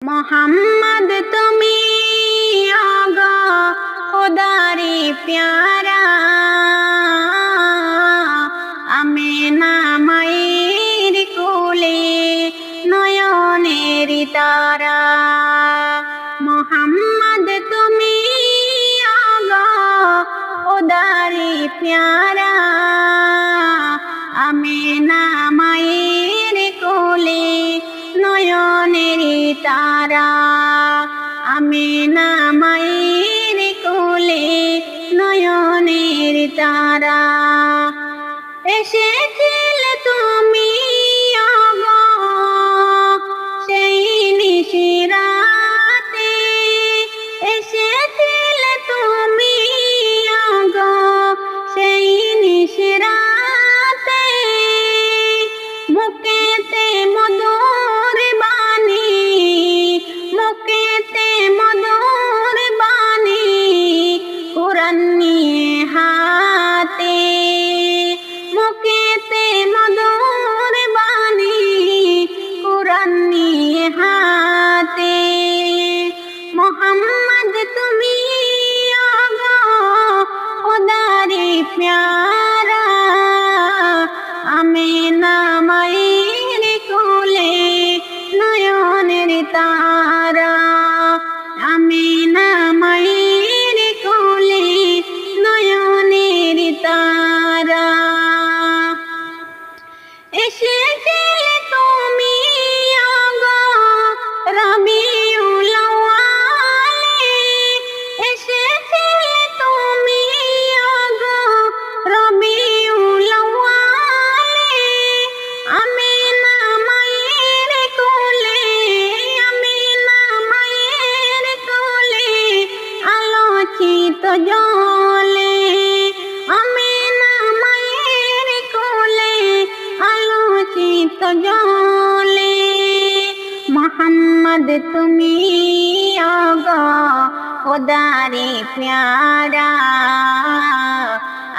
मोहम्मद তুমি আগা খোদারে প্যারা আমেনা মায়ের কোলে নয়নের তারা মোহাম্মদ তুমি আগা খোদারে প্যারা আমেনা মায়ের কোলে নয়নের তারা আমেনা মায়ের কোলে নয়নের তারা এসেছিলে তুমি আগো সেই নিশিরাতে এসেছিলে তুমি আগো সেই নিশিরাতে মুখেতে মধুর বাণী মুখেতে মধুর বাণী কোরআন নিয়ে হাতে মুখেতে মধুর বাণী কোরআন নিয়ে হাতে মোহাম্মদ তুমি আগো খোদারে প্যারা আমেনা মায়ের কোলে নয়নের তারা আমেনা মায়ের কোলে নয়নের তারা এসেছিলে তুমি আগো রবিউল আউয়ালে এসেছিলে তুমি আগো রবিউল আউয়ালে আমেনা মায়ের কোলে আমেনা মায়ের কোলে আলোচিত জলে আমেনা মায়ের কোলে আলোচিত জলে মোহাম্মদ তুমি আগো খোদারে প্যারা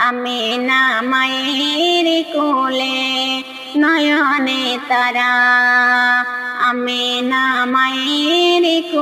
আমেনা মায়ের কোলে নয়নে তারা আমেনা মায়ের